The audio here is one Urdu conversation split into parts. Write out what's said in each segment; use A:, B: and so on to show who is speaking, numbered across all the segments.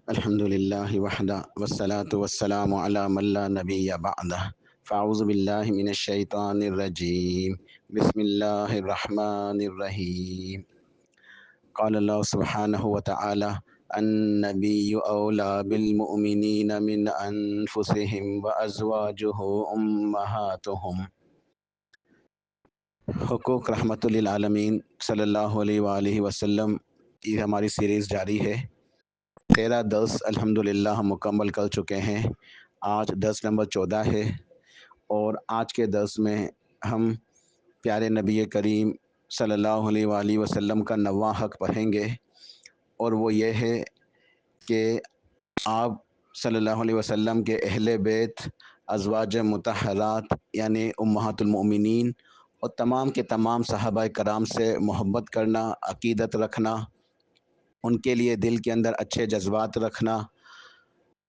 A: الحمدللہ وحدہ والصلاة والسلام علی من لا نبی بعدہ فاعوذ باللہ من الشیطان الرجیم بسم اللہ الرحمن الرحیم قال اللہ سبحانہ وتعالی النبی اولا بالمؤمنین من انفسهم وازواجہ امہاتہم۔ حقوق رحمت للعالمین صلی اللہ علیہ وآلہ وسلم، یہ ہماری سیریز جاری ہے۔ 13 درس الحمدللہ ہم مکمل کر چکے ہیں۔ آج درس نمبر 14 ہے، اور آج کے درس میں ہم پیارے نبی کریم صلی اللہ علیہ وآلہ وسلم کا 9واں حق پڑھیں گے، اور وہ یہ ہے کہ آپ صلی اللہ علیہ وسلم کے اہل بیت، ازواج مطہرات یعنی امہات المؤمنین، اور تمام کے تمام صحابہ کرام سے محبت کرنا، عقیدت رکھنا، ان کے لیے دل کے اندر اچھے جذبات رکھنا،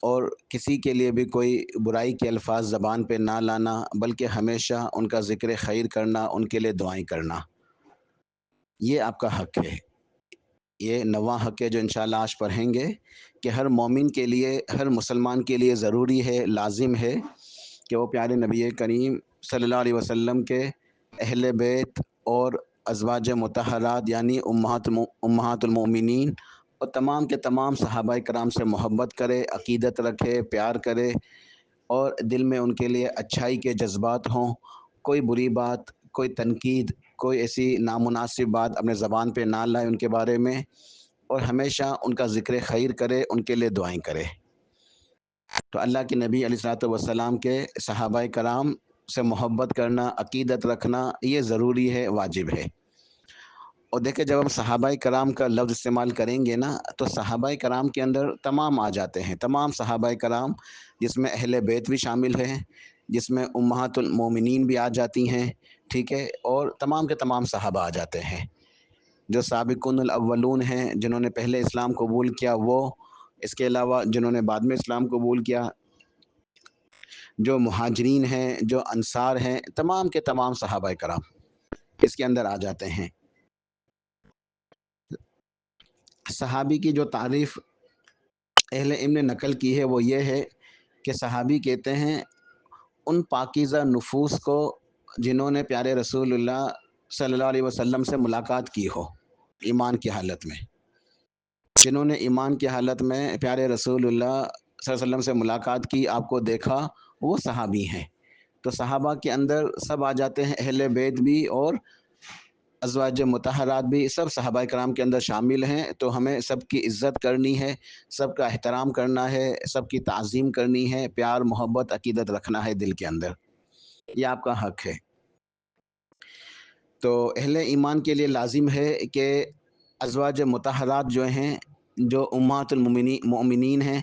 A: اور کسی کے لیے بھی کوئی برائی کے الفاظ زبان پہ نہ لانا، بلکہ ہمیشہ ان کا ذکر خیر کرنا، ان کے لیے دعائیں کرنا، یہ آپ کا حق ہے۔ یہ 9واں حق ہے جو انشاءاللہ آج پڑھیں گے، کہ ہر مومن کے لیے، ہر مسلمان کے لیے ضروری ہے، لازم ہے کہ وہ پیارے نبی کریم صلی اللہ علیہ وسلم کے اہل بیت اور ازواج مطہرات یعنی امہات المؤمنین اور تمام کے تمام صحابہ کرام سے محبت کرے، عقیدت رکھے، پیار کرے، اور دل میں ان کے لیے اچھائی کے جذبات ہوں۔ کوئی بری بات، کوئی تنقید، کوئی ایسی نامناسب بات اپنے زبان پہ نہ لائے ان کے بارے میں، اور ہمیشہ ان کا ذکر خیر کرے، ان کے لیے دعائیں کرے۔ تو اللہ کے نبی علیہ الصلوۃ والسلام کے صحابہ کرام سے محبت کرنا، عقیدت رکھنا، یہ ضروری ہے، واجب ہے۔ اور دیکھیں، جب ہم صحابہ کرام کا لفظ استعمال کریں گے نا، تو صحابہ کرام کے اندر تمام آ جاتے ہیں، تمام صحابہ کرام، جس میں اہل بیت بھی شامل ہیں، جس میں امہات المومنین بھی آ جاتی ہیں، ٹھیک ہے، اور تمام کے تمام صحابہ آ جاتے ہیں۔ جو سابقون الاولون ہیں، جنہوں نے پہلے اسلام قبول کیا، وہ، اس کے علاوہ جنہوں نے بعد میں اسلام قبول کیا، جو مہاجرین ہیں، جو انصار ہیں، تمام کے تمام صحابہ کرام اس کے اندر آ جاتے ہیں۔ صحابی کی جو تعریف اہل علم نے نقل کی ہے وہ یہ ہے کہ صحابی کہتے ہیں ان پاکیزہ نفوس کو جنہوں نے پیارے رسول اللہ صلی اللہ علیہ وسلم سے ملاقات کی ہو ایمان کی حالت میں، جنہوں نے ایمان کی حالت میں پیارے رسول اللہ صلی اللہ علیہ وسلم سے ملاقات کی، آپ کو دیکھا، وہ صحابی ہیں۔ تو صحابہ کے اندر سب آ جاتے ہیں، اہل بیت بھی اور ازواج مطہرات بھی، سب صحابہ کرام کے اندر شامل ہیں۔ تو ہمیں سب کی عزت کرنی ہے، سب کا احترام کرنا ہے، سب کی تعظیم کرنی ہے، پیار، محبت، عقیدت رکھنا ہے دل کے اندر، یہ آپ کا حق ہے۔ تو اہل ایمان کے لیے لازم ہے کہ ازواج مطہرات جو ہیں، جو امہات المؤمنین ہیں،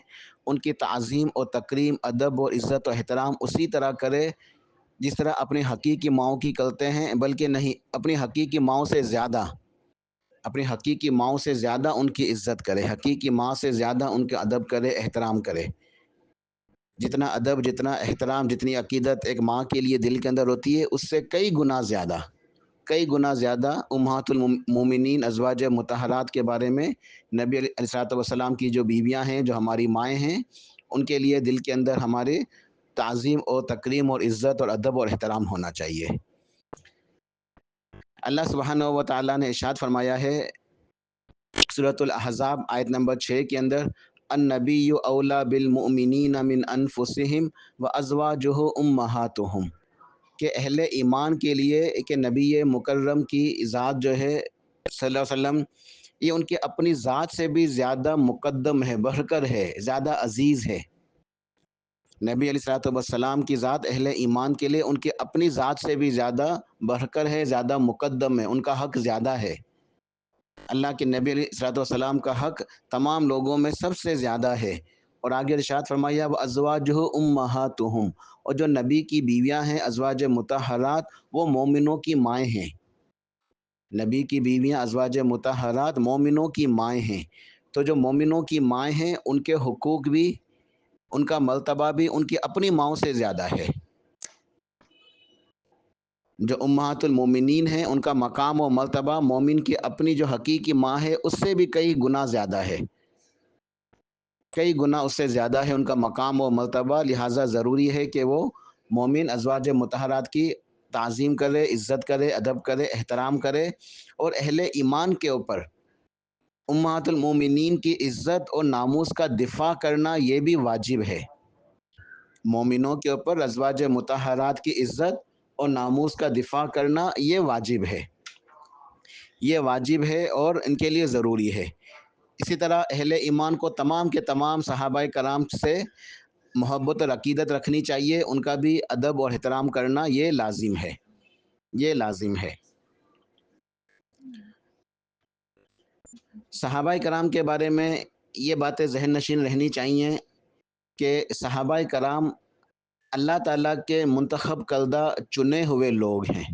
A: ان کی تعظیم اور تکریم، ادب اور عزت و احترام اسی طرح کرے جس طرح اپنی حقیقی ماؤں کی کرتے ہیں، بلکہ نہیں، اپنی حقیقی ماؤں سے زیادہ، اپنی حقیقی ماؤں سے زیادہ ان کی عزت کرے، حقیقی ماں سے زیادہ ان کا ادب کرے، احترام کرے۔ جتنا ادب، جتنا احترام، جتنی عقیدت ایک ماں کے لیے دل کے اندر ہوتی ہے، اس سے کئی گنا زیادہ، کئی گنا زیادہ امہات المومنین ازواج مطہرات کے بارے میں نبی علیہ الصلوۃ والسلام کی جو بیویاں ہیں، جو ہماری مائیں ہیں، ان کے لیے دل کے اندر ہمارے تعظیم اور تکریم اور عزت اور ادب اور احترام ہونا چاہیے۔ اللہ سبحانہ و تعالیٰ نے ارشاد فرمایا ہے سورۃ الاحزاب آیت نمبر 6 کے اندر، النبی اولا بالمؤمنین من انفسہم وازواجہ امہاتہم، کہ اہل ایمان کے لیے کہ نبی مکرم کی ذات جو ہے صلی اللہ علیہ وسلم، یہ ان کی اپنی ذات سے بھی زیادہ مقدم ہے، بڑھ کر ہے، زیادہ عزیز ہے۔ نبی علیہ الصلوۃ والسلام کی ذات اہل ایمان کے لیے ان کی اپنی ذات سے بھی زیادہ بڑھ کر ہے، زیادہ مقدم ہے، ان کا حق زیادہ ہے۔ اللہ کے نبی علیہ الصلوۃ والسلام کا حق تمام لوگوں میں سب سے زیادہ ہے۔ اور آگے ارشاد فرمایا وَأَزْوَاجُهُ أُمَّهَاتُهُمْ، اور جو نبی کی بیویاں ہیں ازواج مطہرات، وہ مومنوں کی مائیں ہیں۔ نبی کی بیویاں ازواج مطہرات مومنوں کی مائیں ہیں۔ تو جو مومنوں کی مائیں ہیں، ان کے حقوق بھی، ان کا مرتبہ بھی ان کی اپنی ماؤں سے زیادہ ہے۔ جو امہات المومنین ہیں، ان کا مقام و مرتبہ مومن کی اپنی جو حقیقی ماں ہے اس سے بھی کئی گنا زیادہ ہے۔ کئی گنا اس سے زیادہ ہے ان کا مقام و مرتبہ، لہٰذا ضروری ہے کہ وہ مومن ازواج مطہرات کی تعظیم کرے، عزت کرے، ادب کرے، احترام کرے، اور اہل ایمان کے اوپر امہات المومنین کی عزت اور ناموس کا دفاع کرنا یہ بھی واجب ہے۔ مومنوں کے اوپر ازواج مطہرات کی عزت اور ناموس کا دفاع کرنا یہ واجب ہے، یہ واجب ہے اور ان کے لیے ضروری ہے۔ اسی طرح اہل ایمان کو تمام کے تمام صحابہ کرام سے محبت اور عقیدت رکھنی چاہیے، ان کا بھی ادب اور احترام کرنا یہ لازم ہے، یہ لازم ہے۔ صحابہ کرام کے بارے میں یہ باتیں ذہن نشین رہنی چاہیے کہ صحابہ کرام اللہ تعالیٰ کے منتخب کردہ چنے ہوئے لوگ ہیں۔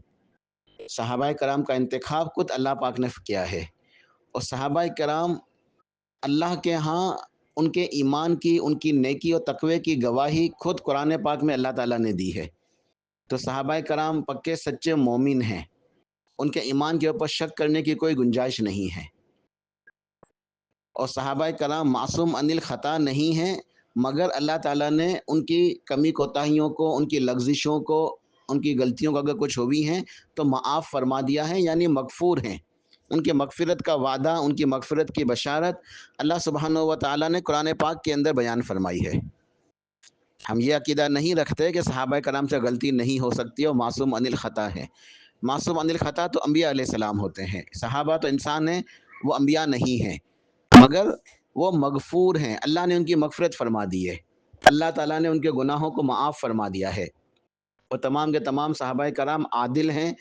A: صحابہ کرام کا انتخاب خود اللہ پاک نے کیا ہے، اور صحابہ کرام اللہ کے ہاں ان کے ایمان کی، ان کی نیکی اور تقوی کی گواہی خود قرآن پاک میں اللہ تعالیٰ نے دی ہے۔ تو صحابہ کرام پکے سچے مومن ہیں، ان کے ایمان کے اوپر شک کرنے کی کوئی گنجائش نہیں ہے، اور صحابہ کرام معصوم عن الخطا نہیں ہیں، مگر اللہ تعالیٰ نے ان کی کمی کوتاہیوں کو، ان کی لغزشوں کو، ان کی غلطیوں کو اگر کچھ ہوئی ہیں تو معاف فرما دیا ہے، یعنی مغفور ہیں۔ ان کی مغفرت کا وعدہ، ان کی مغفرت کی بشارت اللہ سبحانہ و تعالیٰ نے قرآن پاک کے اندر بیان فرمائی ہے۔ ہم یہ عقیدہ نہیں رکھتے کہ صحابہ کرام سے غلطی نہیں ہو سکتی اور معصوم عن الخطا ہے۔ معصوم عن الخطا تو انبیاء علیہ السلام ہوتے ہیں، صحابہ تو انسان ہیں، وہ انبیاء نہیں ہیں، مگر وہ مغفور ہیں، اللہ نے ان کی مغفرت فرما دی ہے، اللہ تعالیٰ نے ان کے گناہوں کو معاف فرما دیا ہے۔ اور تمام کے تمام صحابہ کرام عادل ہیں،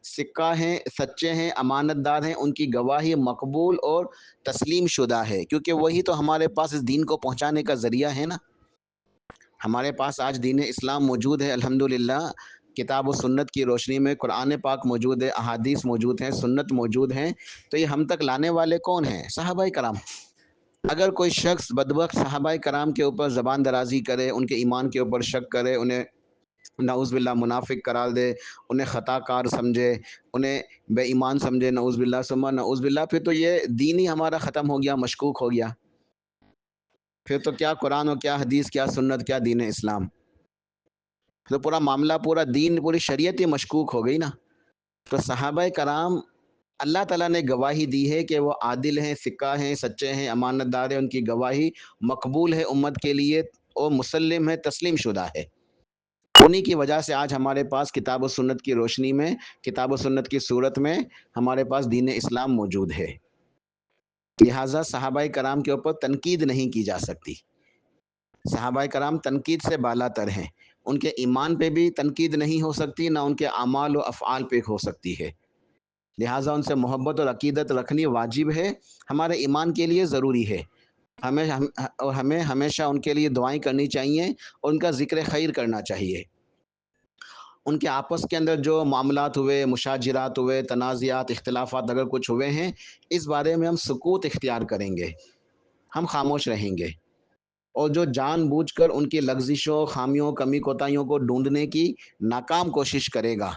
A: سکہ ہیں، سچے ہیں، امانت دار ہیں، ان کی گواہی مقبول اور تسلیم شدہ ہے، کیونکہ وہی تو ہمارے پاس اس دین کو پہنچانے کا ذریعہ ہے نا۔ ہمارے پاس آج دین اسلام موجود ہے الحمدللہ، کتاب و سنت کی روشنی میں قرآن پاک موجود ہے، احادیث موجود ہیں، سنت موجود ہیں، تو یہ ہم تک لانے والے کون ہیں؟ صحابہ کرام۔ اگر کوئی شخص بدبخت صحابہ کرام کے اوپر زبان درازی کرے، ان کے ایمان کے اوپر شک کرے، انہیں نعوذ باللہ منافق قرار دے، انہیں خطا کار سمجھے، انہیں بے ایمان سمجھے، نعوذ باللہ ثم نعوذ باللہ، پھر تو یہ دین ہی ہمارا ختم ہو گیا، مشکوک ہو گیا۔ پھر تو کیا قرآن و کیا حدیث، کیا سنت، کیا دین اسلام، تو پورا معاملہ، پورا دین، پوری شریعت ہی مشکوک ہو گئی نا۔ تو صحابہ کرام اللہ تعالیٰ نے گواہی دی ہے کہ وہ عادل ہیں، سکہ ہیں، سچے ہیں، امانت دار ہیں، ان کی گواہی مقبول ہے امت کے لیے، اور مسلم ہے، تسلیم شدہ ہے۔ انہی کی وجہ سے آج ہمارے پاس کتاب و سنت کی روشنی میں، کتاب و سنت کی صورت میں ہمارے پاس دین اسلام موجود ہے۔ لہٰذا صحابہ کرام کے اوپر تنقید نہیں کی جا سکتی، صحابہ کرام تنقید سے بالا تر ہیں، ان کے ایمان پہ بھی تنقید نہیں ہو سکتی، نہ ان کے اعمال و افعال پہ ہو سکتی ہے۔ لہٰذا ان سے محبت اور عقیدت رکھنی واجب ہے، ہمارے ایمان کے لیے ضروری ہے، ہمیں ہمیشہ ان کے لیے دعائیں کرنی چاہیے اور ان کا ذکر خیر کرنا چاہیے۔ ان کے آپس کے اندر جو معاملات ہوئے، مشاجرات ہوئے، تنازعات، اختلافات اگر کچھ ہوئے ہیں، اس بارے میں ہم سکوت اختیار کریں گے، ہم خاموش رہیں گے، اور جو جان بوجھ کر ان کی لغزشوں، خامیوں، کمی کوتاہیوں کو ڈھونڈنے کی ناکام کوشش کرے گا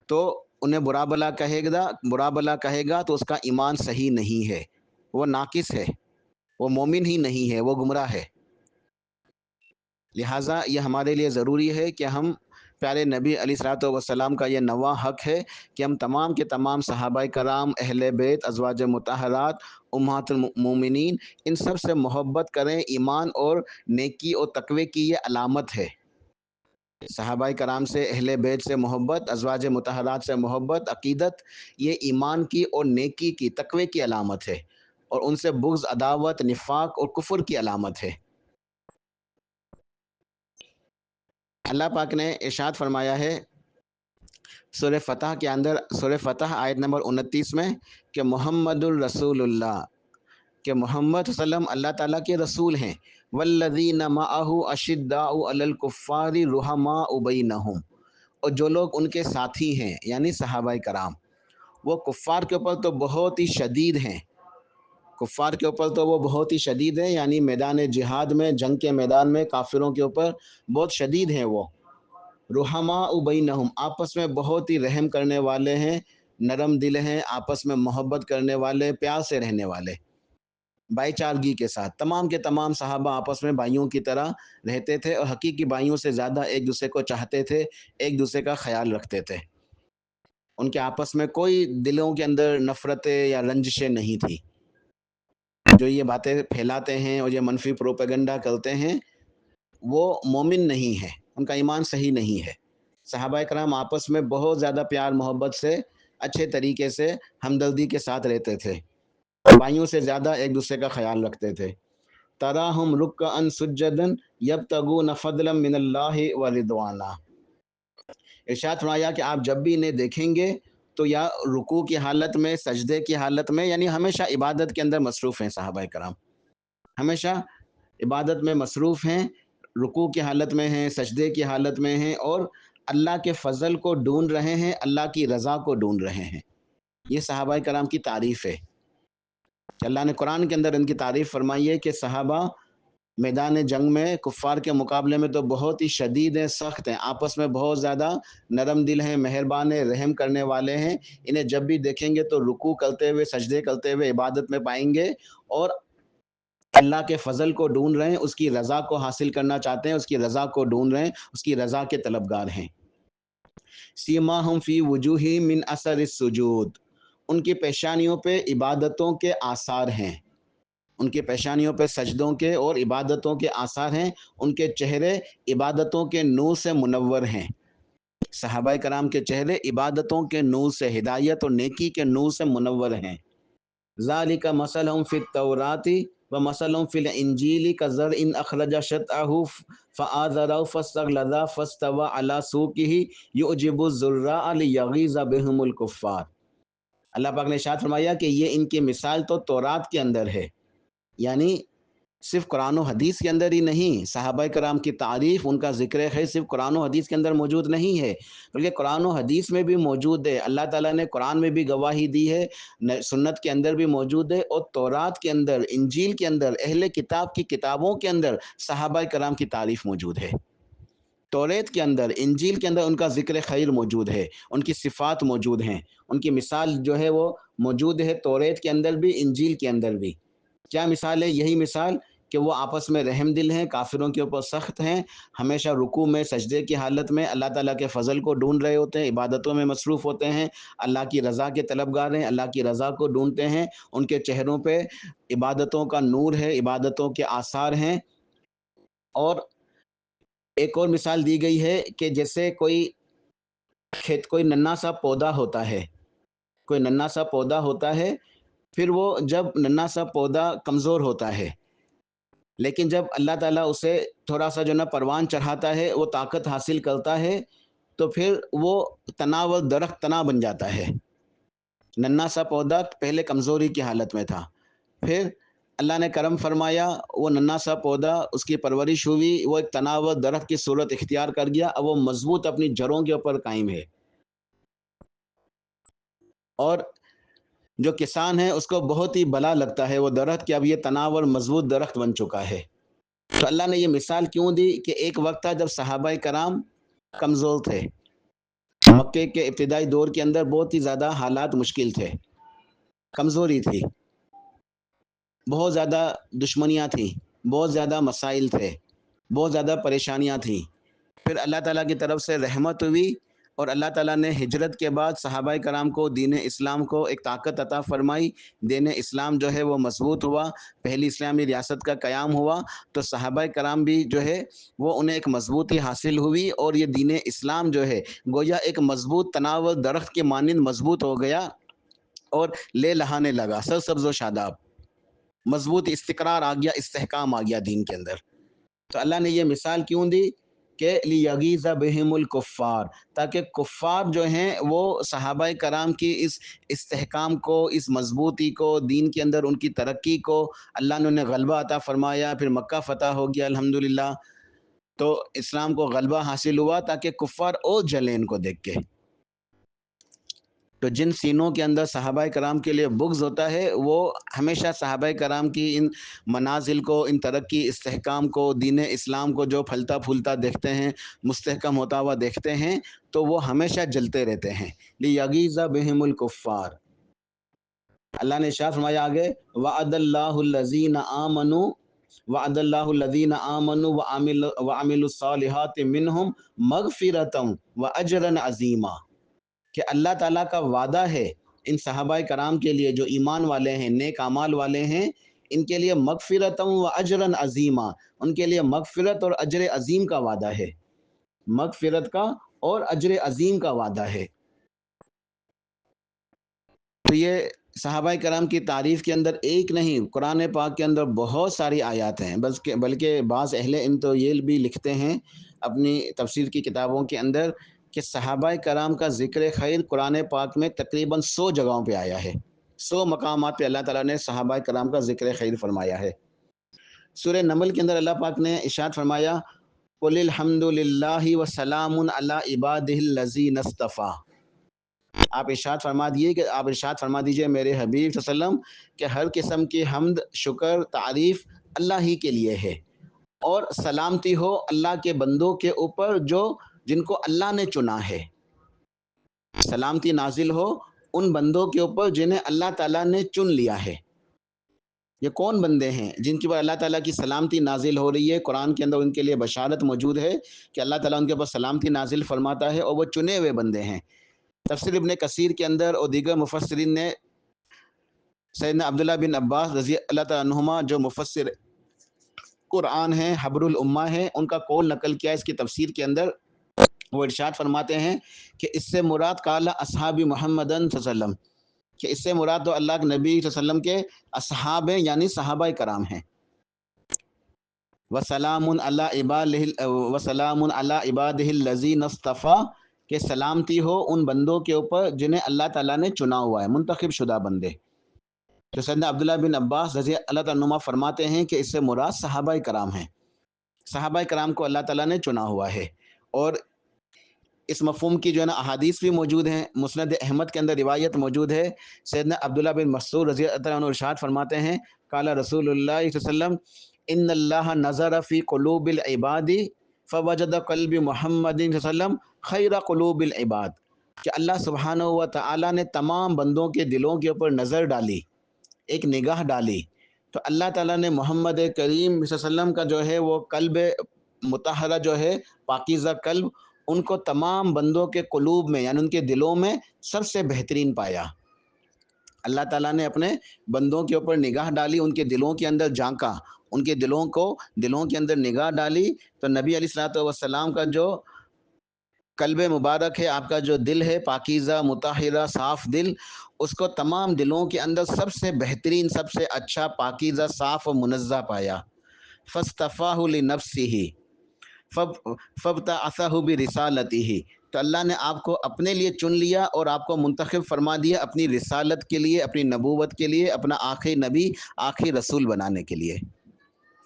A: تو انہیں برا بلا کہے گا تو اس کا ایمان صحیح نہیں ہے، وہ ناقص ہے، وہ مومن ہی نہیں ہے، وہ گمراہ ہے۔ لہٰذا یہ ہمارے لیے ضروری ہے کہ ہم پیارے نبی علیہ الصلوۃ والسلام کا یہ نواں حق ہے کہ ہم تمام کے تمام صحابہ کرام، اہل بیت، ازواج مطہرات، امہات المومنین، ان سب سے محبت کریں، ایمان اور نیکی اور تقوی کی یہ علامت ہے۔ صحابہ کرام سے، اہل بیت سے محبت، ازواج مطہرات سے محبت، عقیدت، یہ ایمان کی اور نیکی کی، تقوی کی علامت ہے، اور ان سے بغض، عداوت، نفاق اور کفر کی علامت ہے۔ اللہ پاک نے ارشاد فرمایا ہے سورہ فتح کے اندر، سورہ فتح آیت نمبر 29 میں، کہ محمد الرسول اللہ، کہ محمد صلی اللہ علیہ وسلم اللہ تعالیٰ کے رسول ہیں، والذین معہ اشداء علی الکفار رحماء بینہم، اور جو لوگ ان کے ساتھی ہیں یعنی صحابہ کرام، وہ کفار کے اوپر تو بہت ہی شدید ہیں، کفار کے اوپر تو وہ بہت ہی شدید ہیں، یعنی میدان جہاد میں، جنگ کے میدان میں کافروں کے اوپر بہت شدید ہیں، وہ رحماء بینہم، آپس میں بہت ہی رحم کرنے والے ہیں، نرم دل ہیں، آپس میں محبت کرنے والے، پیار سے رہنے والے۔ بھائی چارگی کے ساتھ تمام کے تمام صحابہ آپس میں بھائیوں کی طرح رہتے تھے اور حقیقی بھائیوں سے زیادہ ایک دوسرے کو چاہتے تھے، ایک دوسرے کا خیال رکھتے تھے۔ ان کے آپس میں کوئی دلوں کے اندر نفرتیں یا رنجشیں نہیں تھی۔ جو یہ باتیں پھیلاتے ہیں اور یہ منفی پروپیگنڈا کرتے ہیں وہ مومن نہیں ہے، ان کا ایمان صحیح نہیں ہے۔ صحابہ کرام آپس میں بہت زیادہ پیار محبت سے اچھے طریقے سے ہمدردی کے ساتھ رہتے تھے، بھائیوں سے زیادہ ایک دوسرے کا خیال رکھتے تھے۔ تراہم رکعا سجدا یبتغون فضلا من اللہ ورضوانا۔ ارشاد فرمایا کہ آپ جب بھی انہیں دیکھیں گے تو یا رکوع کی حالت میں، سجدے کی حالت میں، یعنی ہمیشہ عبادت کے اندر مصروف ہیں صحابہ کرام، ہمیشہ عبادت میں مصروف ہیں، رکوع کی حالت میں ہیں، سجدے کی حالت میں ہیں، اور اللہ کے فضل کو ڈھونڈ رہے ہیں، اللہ کی رضا کو ڈھونڈ رہے ہیں۔ یہ صحابہ کرام کی تعریف ہے کہ اللہ نے قرآن کے اندر ان کی تعریف فرمائی ہے کہ صحابہ میدان جنگ میں کفار کے مقابلے میں تو بہت ہی شدید ہیں، سخت ہیں، آپس میں بہت زیادہ نرم دل ہیں، مہربان ہیں، رحم کرنے والے ہیں۔ انہیں جب بھی دیکھیں گے تو رکوع کرتے ہوئے، سجدے کرتے ہوئے عبادت میں پائیں گے، اور اللہ کے فضل کو ڈھونڈ رہے ہیں، اس کی رضا کو حاصل کرنا چاہتے ہیں، اس کی رضا کو ڈھونڈ رہے ہیں، اس کی رضا کے طلبگار ہیں۔ سیماہم فی وجوہہم من اثر السجود، ان کی پیشانیوں پہ عبادتوں کے آثار ہیں، ان کی پیشانیوں پہ سجدوں کے اور عبادتوں کے آثار ہیں، ان کے چہرے عبادتوں کے نور سے منور ہیں۔ صحابہ کرام کے چہرے عبادتوں کے نور سے، ہدایت اور نیکی کے نور سے منور ہیں۔ ذالک مثلہم فی التوراۃ ومثلہم فی الانجیل کزرع اخرج شطأہ فآزرہ فاستغلظ فاستوى علی سوقہ یعجب الزراء لیغیظ بہم الکفار۔ اللہ پاک نے ارشاد فرمایا کہ یہ ان کی مثال تو تورات کے اندر ہے، یعنی صرف قرآن و حدیث کے اندر ہی نہیں، صحابہ کرام کی تعریف، ان کا ذکر خیر صرف قرآن و حدیث کے اندر موجود نہیں ہے، بلکہ قرآن و حدیث میں بھی موجود ہے۔ اللہ تعالیٰ نے قرآن میں بھی گواہی دی ہے، سنت کے اندر بھی موجود ہے، اور تورات کے اندر، انجیل کے اندر، اہل کتاب کی کتابوں کے اندر صحابہ کرام کی تعریف موجود ہے۔ توریت کے اندر، انجیل کے اندر ان کا ذکر خیر موجود ہے، ان کی صفات موجود ہیں، ان کی مثال جو ہے وہ موجود ہے توریت کے اندر بھی، انجیل کے اندر بھی۔ کیا مثال ہے؟ یہی مثال کہ وہ آپس میں رحم دل ہیں، کافروں کے اوپر سخت ہیں، ہمیشہ رکوع میں، سجدے کی حالت میں اللہ تعالیٰ کے فضل کو ڈھونڈ رہے ہوتے ہیں، عبادتوں میں مصروف ہوتے ہیں، اللہ کی رضا کے طلبگار ہیں، اللہ کی رضا کو ڈھونڈتے ہیں، ان کے چہروں پہ عبادتوں کا نور ہے، عبادتوں کے آثار ہیں۔ اور ایک اور مثال دی گئی ہے کہ جیسے کوئی ننھا سا پودا ہوتا ہے، کوئی ننھا سا پودا ہوتا ہے، پھر وہ جب ننھا سا پودا کمزور ہوتا ہے، لیکن جب اللہ تعالیٰ اسے تھوڑا سا جو نا پروان چڑھاتا ہے، وہ طاقت حاصل کرتا ہے، تو پھر وہ تنا و درخت تنا بن جاتا ہے۔ ننھا سا پودا پہلے کمزوری کی حالت میں تھا، پھر اللہ نے کرم فرمایا، وہ ننھا سا پودا، اس کی پرورش ہوئی، وہ ایک تنا و درخت کی صورت اختیار کر گیا، اب وہ مضبوط اپنی جڑوں کے اوپر قائم ہے۔ اور جو کسان ہے اس کو بہت ہی بھلا لگتا ہے وہ درخت کہ اب یہ تناور مضبوط درخت بن چکا ہے۔ تو اللہ نے یہ مثال کیوں دی کہ ایک وقت تھا جب صحابہ کرام کمزور تھے، مکے کے ابتدائی دور کے اندر بہت ہی زیادہ حالات مشکل تھے، کمزوری تھی، بہت زیادہ دشمنیاں تھیں، بہت زیادہ مسائل تھے، بہت زیادہ پریشانیاں تھیں۔ پھر اللہ تعالیٰ کی طرف سے رحمت ہوئی، اور اللہ تعالیٰ نے ہجرت کے بعد صحابہ کرام کو دین اسلام کو ایک طاقت عطا فرمائی، دین اسلام جو ہے وہ مضبوط ہوا، پہلی اسلامی ریاست کا قیام ہوا، تو صحابہ کرام بھی جو ہے وہ انہیں ایک مضبوطی حاصل ہوئی، اور یہ دین اسلام جو ہے گویا ایک مضبوط تناور درخت کے مانند مضبوط ہو گیا اور لے لہانے لگا، سرسبز و شاداب، مضبوط استقرار آ گیا، استحکام آ گیا دین کے اندر۔ تو اللہ نے یہ مثال کیوں دی کہ لیغیظ بہم الکفار، تاکہ کفار جو ہیں وہ صحابہ کرام کی اس استحکام کو، اس مضبوطی کو، دین کے اندر ان کی ترقی کو، اللہ نے انہیں غلبہ عطا فرمایا، پھر مکہ فتح ہو گیا الحمدللہ، تو اسلام کو غلبہ حاصل ہوا، تاکہ کفار اور جلیں ان کو دیکھ کے۔ تو جن سینوں کے اندر صحابہ کرام کے لیے بغض ہوتا ہے، وہ ہمیشہ صحابہ کرام کی ان منازل کو، ان ترقی استحکام کو، دین اسلام کو جو پھلتا پھولتا دیکھتے ہیں، مستحکم ہوتا ہوا دیکھتے ہیں، تو وہ ہمیشہ جلتے رہتے ہیں۔ لیغیظ بہم الکفار۔ اللہ نے ارشاد فرمایا آگے وعد اللہ الذین آمنوا وعد اللہ الذین آمنوا وعملوا الصالحات منہم مغفرتا واجرا عظیما، کہ اللہ تعالیٰ کا وعدہ ہے ان صحابہ کرام کے لیے جو ایمان والے ہیں، نیک اعمال والے ہیں، ان کے لیے مغفرتا واجرا عظیما، ان کے لیے مغفرت اور اجر عظیم کا وعدہ ہے، مغفرت کا اور اجر عظیم کا وعدہ ہے۔ تو یہ صحابہ کرام کی تعریف کے اندر ایک نہیں، قرآن پاک کے اندر بہت ساری آیات ہیں، بلکہ بعض اہل علم تو یہ بھی لکھتے ہیں اپنی تفسیر کی کتابوں کے اندر کہ صحابہ کرام کا ذکر خیر قرآن پاک میں تقریباً 100 جگہوں پہ آیا ہے، 100 مقامات پہ اللہ تعالیٰ نے صحابہ کرام کا ذکر خیر فرمایا ہے۔ سورہ نمل کے اندر اللہ پاک نے ارشاد فرمایا قُلِ الْحَمْدُ لِلَّهِ وَسَلَامٌ عَلَىٰ عِبَادِهِ الَّذِينَ اصْطَفَىٰ، آپ ارشاد فرما دیجئے میرے حبیب صلی اللہ علیہ وسلم کہ ہر قسم کی حمد، شکر، تعریف اللہ ہی کے لیے ہے، اور سلامتی ہو اللہ کے بندوں کے اوپر جن کو اللہ نے چنا ہے، سلامتی نازل ہو ان بندوں کے اوپر جنہیں اللہ تعالیٰ نے چن لیا ہے۔ یہ کون بندے ہیں جن کے اوپر اللہ تعالیٰ کی سلامتی نازل ہو رہی ہے؟ قرآن کے اندر ان کے لیے بشارت موجود ہے کہ اللہ تعالیٰ ان کے اوپر سلامتی نازل فرماتا ہے، اور وہ چنے ہوئے بندے ہیں۔ تفسیر ابن کثیر کے اندر اور دیگر مفسرین نے سیدنا عبداللہ بن عباس رضی اللہ تعالیٰ عنہما جو مفسر قرآن ہیں، حبر الامہ ہیں، ان کا قول نقل کیا اس کی تفسیر کے اندر۔ وہ ارشاد فرماتے ہیں کہ اس سے مراد قال اصحاب محمدن صلی اللہ علیہ وسلم، کہ اس سے مراد تو اللہ کے نبی صلی اللہ علیہ وسلم کے اصحاب ہیں، یعنی صحابہ کرام ہیں۔ وسلام علی عبادہ الذین اصطفیٰ، کہ سلامتی ہو ان بندوں کے اوپر جنہیں اللہ تعالیٰ نے چنا ہوا ہے، منتخب شدہ بندے۔ تو سیدنا عبداللہ بن عباس رضی اللہ تعالیٰ عنہما فرماتے ہیں کہ اس سے مراد صحابہ کرام ہیں، صحابہ کرام کو اللہ تعالیٰ نے چنا ہوا ہے۔ اور اس مفہوم کی جو ہے نا احادیث بھی موجود ہیں، مسند احمد کے اندر روایت موجود ہے، سیدنا عبداللہ بن مسعود رضی اللہ عنہ ارشاد فرماتے ہیں قال رسول اللہ صلی اللہ علیہ وسلم ان اللہ نظر فی قلوب العباد فوجد قلب محمد صلی اللہ علیہ وسلم خیر قلوب العباد، کہ اللہ سبحانہ و تعالیٰ نے تمام بندوں کے دلوں کے اوپر نظر ڈالی، ایک نگاہ ڈالی، تو اللہ تعالیٰ نے محمد کریم صلی اللہ علیہ وسلم کا جو ہے وہ قلب مطہرہ جو ہے، پاکیزہ قلب، ان کو تمام بندوں کے قلوب میں یعنی ان کے دلوں میں سب سے بہترین پایا۔ اللہ تعالیٰ نے اپنے بندوں کے اوپر نگاہ ڈالی، ان کے دلوں کے اندر جھانکا، ان کے دلوں کے اندر نگاہ ڈالی، تو نبی علیہ الصلوۃ والسلام کا جو قلب مبارک ہے، آپ کا جو دل ہے پاکیزہ مطہرہ صاف دل، اس کو تمام دلوں کے اندر سب سے بہترین، سب سے اچھا، پاکیزہ صاف و منزہ پایا۔ فاصطفاہ لنفسہ فابتعثہ برسالتہ، تو اللہ نے آپ کو اپنے لیے چن لیا اور آپ کو منتخب فرما دیا اپنی رسالت کے لیے، اپنی نبوت کے لیے، اپنا آخری نبی، آخری رسول بنانے کے لیے۔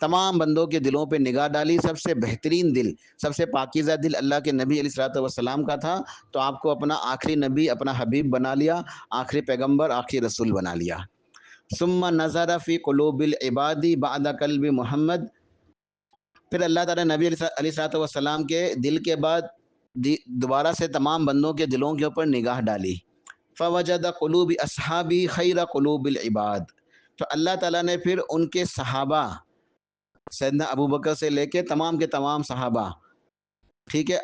A: تمام بندوں کے دلوں پہ نگاہ ڈالی، سب سے بہترین دل، سب سے پاکیزہ دل اللہ کے نبی علیہ الصلوۃ والسلام کا تھا، تو آپ کو اپنا آخری نبی، اپنا حبیب بنا لیا، آخری پیغمبر، آخری رسول بنا لیا۔ ثم نظر فی قلوب العباد بعد قلب محمد، پھر اللہ تعالیٰ نبی علیہ الصلوۃ والسلام کے دل کے بعد دوبارہ سے تمام بندوں کے دلوں کے اوپر نگاہ ڈالی۔ فوجد قلوب اصحابی خیر قلوب العباد، تو اللہ تعالیٰ نے پھر ان کے صحابہ، سیدنا ابو بکر سے لے کے تمام کے تمام صحابہ، ٹھیک ہے،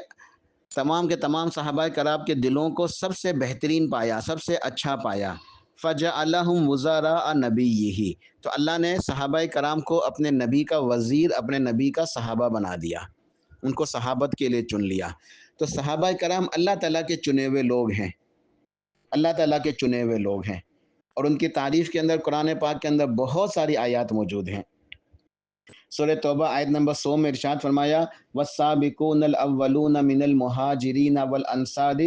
A: تمام کے تمام صحابہ کرام کے دلوں کو سب سے بہترین پایا، سب سے اچھا پایا۔ فجعلہم وزراء نبیہ، تو اللہ نے صحابہ کرام کو اپنے نبی کا وزیر، اپنے نبی کا صحابہ بنا دیا، ان کو صحابت کے لیے چن لیا۔ تو صحابہ کرام اللہ تعالیٰ کے چنے ہوئے لوگ ہیں، اللہ تعالیٰ کے چنے ہوئے لوگ ہیں، اور ان کی تعریف کے اندر قرآن پاک کے اندر بہت ساری آیات موجود ہیں۔ سورہ توبہ آیت نمبر 100 میں ارشاد فرمایا والسابقون الاولون من المہاجرین والانصار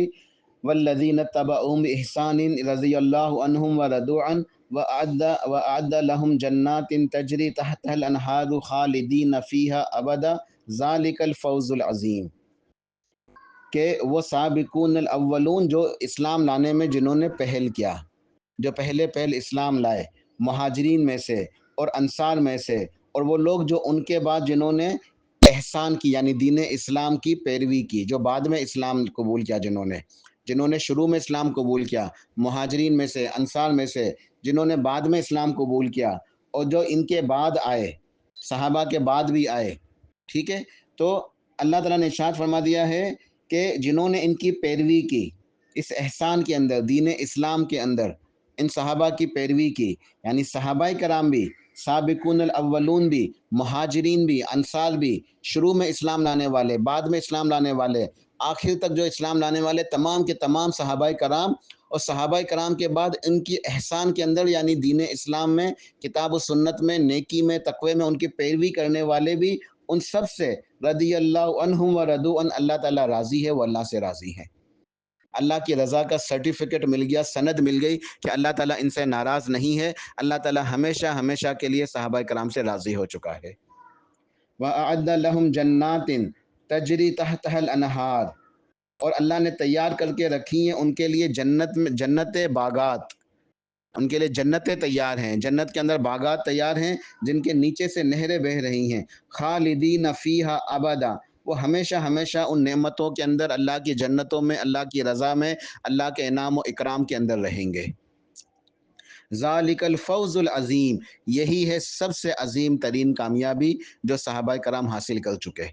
A: والذین اتبعوہم بإحسان رضی اللہ عنہم ورضوا عنہ وأعد لهم جنات تجری تحتها الانہار خالدین فیہا ابدا ذالک الفوز العظیم، کہ وہ سابقون الاولون جو اسلام لانے میں جنہوں نے پہل کیا، جو پہل اسلام لائے، مہاجرین میں سے اور انصار میں سے، اور وہ لوگ جو ان کے بعد جنہوں نے احسان کی یعنی دین اسلام کی پیروی کی، جو بعد میں اسلام قبول کیا، جنہوں نے شروع میں اسلام قبول کیا، مہاجرین میں سے، انصار میں سے، جنہوں نے بعد میں اسلام قبول کیا اور جو ان کے بعد آئے، صحابہ کے بعد بھی آئے، ٹھیک ہے، تو اللہ تعالیٰ نے ارشاد فرما دیا ہے کہ جنہوں نے ان کی پیروی کی اس احسان کے اندر، دین اسلام کے اندر، ان صحابہ کی پیروی کی، یعنی صحابہ کرام بھی، سابقون الاولون بھی، مہاجرین بھی، انصار بھی، شروع میں اسلام لانے والے، بعد میں اسلام لانے والے، آخر تک جو اسلام لانے والے تمام کے تمام صحابہ کرام، اور صحابہ کرام کے بعد ان کی احسان کے اندر یعنی دین اسلام میں، کتاب و سنت میں، نیکی میں، تقوی میں ان کی پیروی کرنے والے بھی، ان سب سے رضی اللہ عنہم و رضوا عنہ، اللہ تعالیٰ راضی ہے، وہ اللہ سے راضی ہے۔ اللہ کی رضا کا سرٹیفکیٹ مل گیا، سند مل گئی کہ اللہ تعالیٰ ان سے ناراض نہیں ہے، اللہ تعالیٰ ہمیشہ ہمیشہ کے لیے صحابہ کرام سے راضی ہو چکا ہے۔ وَأَعَدَّ لَهُمْ جَنَّاتٍ تَجْرِي تَحْتَهَا الْأَنْهَارُ، اور اللہ نے تیار کر کے رکھی ہیں ان کے لیے جنت باغات، ان کے لیے جنتیں تیار ہیں، جنت کے اندر باغات تیار ہیں جن کے نیچے سے نہریں بہہ رہی ہیں، خالدین فیہا ابدا، وہ ہمیشہ ہمیشہ ان نعمتوں کے اندر، اللہ کی جنتوں میں، اللہ کی رضا میں، اللہ کے انعام و اکرام کے اندر رہیں گے۔ ذالک الفوز العظیم، یہی ہے سب سے عظیم ترین کامیابی جو صحابہ کرام حاصل کر چکے،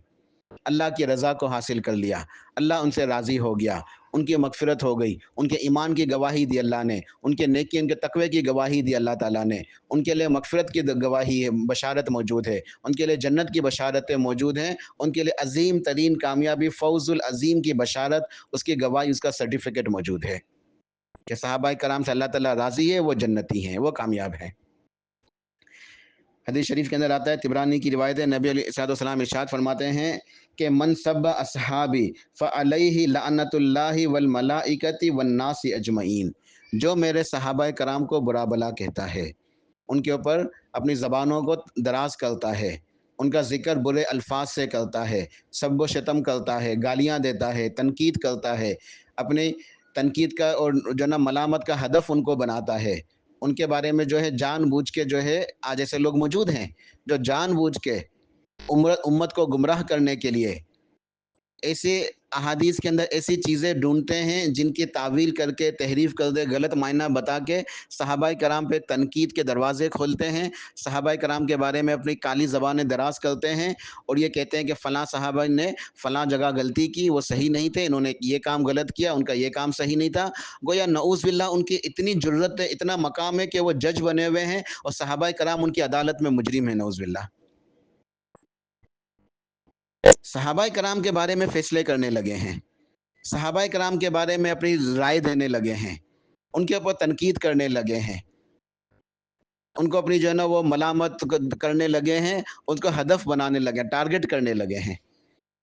A: اللہ کی رضا کو حاصل کر لیا، اللہ ان سے راضی ہو گیا، ان کی مغفرت ہو گئی، ان کے ایمان کی گواہی دی اللہ نے، ان کے نیکی، ان کے تقوی کی گواہی دی اللہ تعالیٰ نے، ان کے لیے مغفرت کی گواہی ہے، بشارت موجود ہے، ان کے لیے جنت کی بشارتیں موجود ہیں، ان کے لیے عظیم ترین کامیابی فوز العظیم کی بشارت، اس کی گواہی، اس کا سرٹیفکیٹ موجود ہے کہ صحابہ کرام سے اللہ تعالیٰ راضی ہے، وہ جنتی ہیں، وہ کامیاب ہیں۔ حدیث شریف کے اندر آتا ہے، طبرانی کی روایت ہے، نبی علیہ السلام ارشاد فرماتے ہیں کہ من سب اصحابی فعلیہ لعنت اللہ والملائکۃ والناس اجمعین، جو میرے صحابہ کرام کو برا بلا کہتا ہے، ان کے اوپر اپنی زبانوں کو دراز کرتا ہے، ان کا ذکر برے الفاظ سے کرتا ہے، سب و شتم کرتا ہے، گالیاں دیتا ہے، تنقید کرتا ہے، اپنی تنقید کا اور جو نا ملامت کا ہدف ان کو بناتا ہے، ان کے بارے میں جو ہے جان بوجھ کے جو ہے، آج ایسے لوگ موجود ہیں جو جان بوجھ کے امت کو گمراہ کرنے کے لیے ایسے احادیث کے اندر ایسی چیزیں ڈھونڈتے ہیں جن کی تعویل کر کے، تحریف کر دے، غلط معنی بتا کے صحابہ کرام پہ تنقید کے دروازے کھولتے ہیں، صحابہ کرام کے بارے میں اپنی کالی زبانیں دراز کرتے ہیں اور یہ کہتے ہیں کہ فلاں صحابہ نے فلاں جگہ غلطی کی، وہ صحیح نہیں تھے، انہوں نے یہ کام غلط کیا، ان کا یہ کام صحیح نہیں تھا، گویا نعوذ باللہ ان کی اتنی جرت ہے، اتنا مقام ہے کہ وہ جج بنے ہوئے ہیں اور صحابہ کرام ان کی عدالت میں مجرم ہیں، نعوذ باللہ۔ صحابہ کرام کے بارے میں فیصلے کرنے لگے ہیں، صحابہ کرام کے بارے میں اپنی رائے دینے لگے ہیں، ان کے اوپر تنقید کرنے لگے ہیں، ان کو اپنی جو ہے نا وہ ملامت کرنے لگے ہیں، ان کو ہدف بنانے لگے ہیں، ٹارگٹ کرنے لگے ہیں،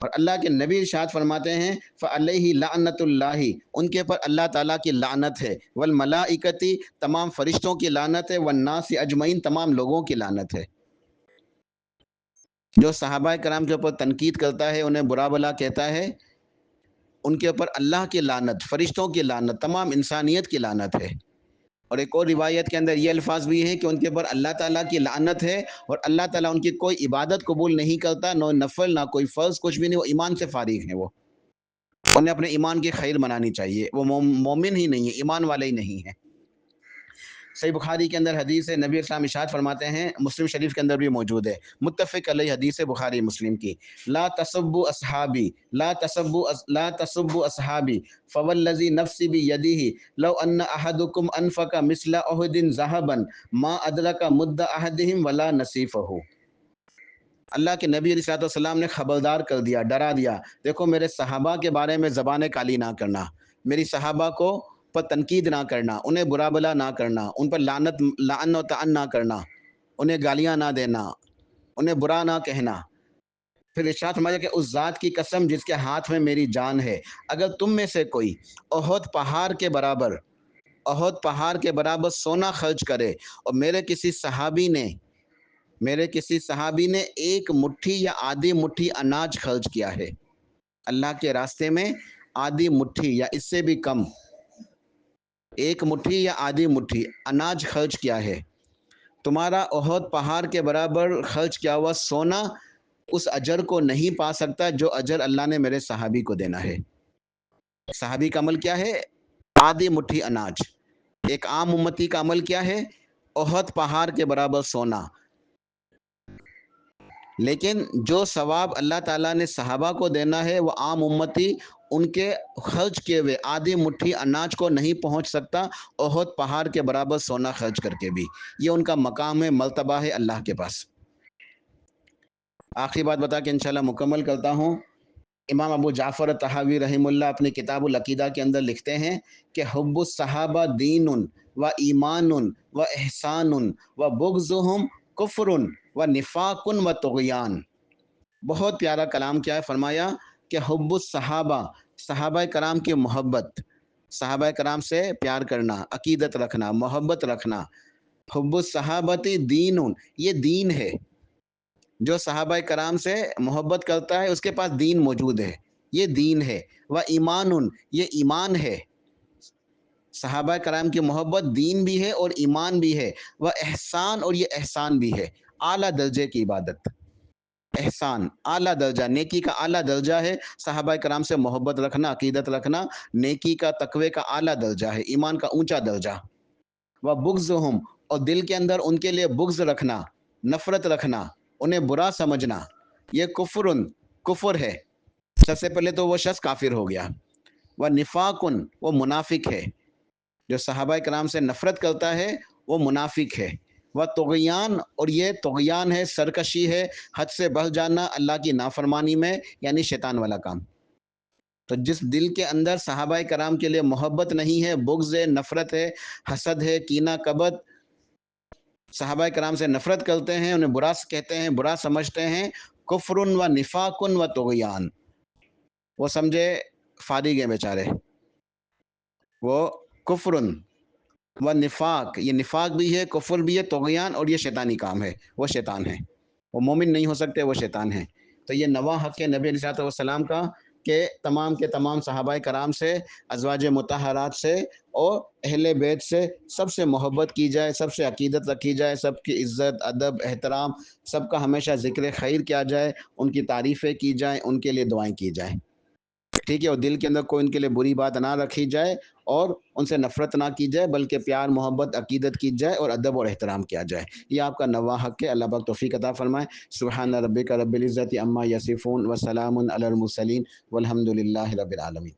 A: اور اللہ کے نبی ارشاد فرماتے ہیں فعلیہ لعنت اللہ، ان کے اوپر اللہ تعالیٰ کی لعنت ہے، والملائکۃ، تمام فرشتوں کی لعنت ہے، والناس اجمعین، تمام لوگوں کی لعنت ہے۔ جو صحابہ کرام کے اوپر تنقید کرتا ہے، انہیں برا بلا کہتا ہے، ان کے اوپر اللہ کی لعنت، فرشتوں کی لعنت، تمام انسانیت کی لعنت ہے۔ اور ایک اور روایت کے اندر یہ الفاظ بھی ہیں کہ ان کے اوپر اللہ تعالیٰ کی لعنت ہے اور اللہ تعالیٰ ان کی کوئی عبادت قبول نہیں کرتا، نہ نفل، نہ کوئی فرض، کچھ بھی نہیں، وہ ایمان سے فارغ ہیں، وہ انہیں اپنے ایمان کی خیر منانی چاہیے، وہ مومن ہی نہیں ہے، ایمان والے ہی نہیں ہیں۔ صحیح بخاری کے اندر حدیث ہے، نبی اسلام ارشاد فرماتے ہیں، مسلم شریف کے اندر بھی موجود ہے، متفق علیہ حدیث بخاری مسلم کی، لا تسبوا اصحابی، لا تسبوا اصحابی فوالذی نفسی بیدہ لو ان احدکم انفق مثل احد ذهبا ما ادرک مد احدہم ولا نصیفہ۔ اللہ کے نبی علیہ السلام نے خبردار کر دیا، ڈرا دیا، دیکھو میرے صحابہ کے بارے میں زبان کالی نہ کرنا، میری صحابہ کو پر تنقید نہ کرنا، انہیں برا بلا نہ کرنا، ان پر لعن و طعن نہ کرنا، انہیں گالیاں نہ دینا، انہیں برا نہ کہنا۔ پھر ارشاد فرمایا کہ اس ذات کی قسم جس کے ہاتھ میں میری جان ہے، اگر تم میں سے کوئی احد پہاڑ کے برابر سونا خرچ کرے اور میرے کسی صحابی نے ایک مٹھی یا آدھی مٹھی اناج خرچ کیا ہے، اللہ کے راستے میں آدھی مٹھی یا اس سے بھی کم، ایک مٹھی یا آدھی مٹھی اناج خرچ کیا ہے، تمہارا احد پہاڑ کے برابر خرچ کیا ہوا سونا اس اجر کو نہیں پا سکتا جو اجر اللہ نے میرے صحابی کو دینا ہے۔ صحابی کا عمل کیا ہے؟ آدھی مٹھی اناج، ایک عام امتی کا عمل کیا ہے؟ احد پہاڑ کے برابر سونا. لیکن جو ثواب اللہ تعالیٰ نے صحابہ کو دینا ہے وہ عام امتی ان کے خرچ کیے ہوئے آدھی مٹھی اناج کو نہیں پہنچ سکتا احد پہاڑ کے برابر سونا خرچ کر کے بھی. یہ ان کا مقام ہے، مرتبہ ہے اللہ کے پاس. آخری بات بتا کے انشاءاللہ مکمل کرتا ہوں. امام ابو جعفر طحاوی رحمہ اللہ اپنی کتاب العقیدہ کے اندر لکھتے ہیں کہ حب الصحابہ دین و ایمان و احسان و بغضہم کفر و نفاق و طغیان. بہت پیارا کلام کیا ہے، فرمایا کہ حب الصحابہ، صحابہ کرام کی محبت، صحابہ کرام سے پیار کرنا، عقیدت رکھنا، محبت رکھنا. حب الصحابتی دین، یہ دین ہے. جو صحابہ کرام سے محبت کرتا ہے اس کے پاس دین موجود ہے، یہ دین ہے. وہ ایمان، یہ ایمان ہے. صحابہ کرام کی محبت دین بھی ہے اور ایمان بھی ہے. وہ احسان، اور یہ احسان بھی ہے، اعلیٰ درجے کی عبادت. احسان اعلیٰ درجہ، نیکی کا اعلیٰ درجہ ہے. صحابہ کرام سے محبت رکھنا، عقیدت رکھنا نیکی کا، تقوی کا اعلیٰ درجہ ہے، ایمان کا اونچا درجہ. وہ بغضہم، اور دل کے اندر ان کے لیے بغض رکھنا، نفرت رکھنا، انہیں برا سمجھنا، یہ کفر ہے. سب سے پہلے تو وہ شخص کافر ہو گیا. وہ نفاق، وہ منافق ہے. جو صحابہ کرام سے نفرت کرتا ہے وہ منافق ہے. وہ طغیان، اور یہ طغیان ہے، سرکشی ہے، حد سے بڑھ جانا اللہ کی نافرمانی میں، یعنی شیطان والا کام. تو جس دل کے اندر صحابہ کرام کے لیے محبت نہیں ہے، بغض ہے، نفرت ہے، حسد ہے، کینہ کبت، صحابہ کرام سے نفرت کرتے ہیں، انہیں برا کہتے ہیں، برا سمجھتے ہیں، کفر و نفاق و طغیان. وہ سمجھے فارغ ہیں بیچارے. وہ کفر و نفاق، یہ نفاق بھی ہے، کفر بھی ہے، طغیان، اور یہ شیطانی کام ہے، وہ شیطان ہے. وہ مومن نہیں ہو سکتے، وہ شیطان ہیں. تو یہ نواں حق ہے نبی علیہ السلام کا کہ تمام کے تمام صحابہ کرام سے، ازواج مطہرات سے اور اہل بیت سے، سب سے محبت کی جائے، سب سے عقیدت رکھی جائے، سب کی عزت، ادب، احترام، سب کا ہمیشہ ذکر خیر کیا جائے، ان کی تعریفیں کی جائیں، ان کے لیے دعائیں کی جائیں. ٹھیک ہے، اور دل کے اندر کوئی ان کے لیے بری بات نہ رکھی جائے اور ان سے نفرت نہ کی جائے، بلکہ پیار، محبت، عقیدت کی جائے اور ادب اور احترام کیا جائے. یہ آپ کا نواں حق ہے. اللہ پاک توفیق عطا فرمائے. سبحان ربک رب العزت عما یصفون وسلام علی المرسلین والحمد للہ رب العالمین.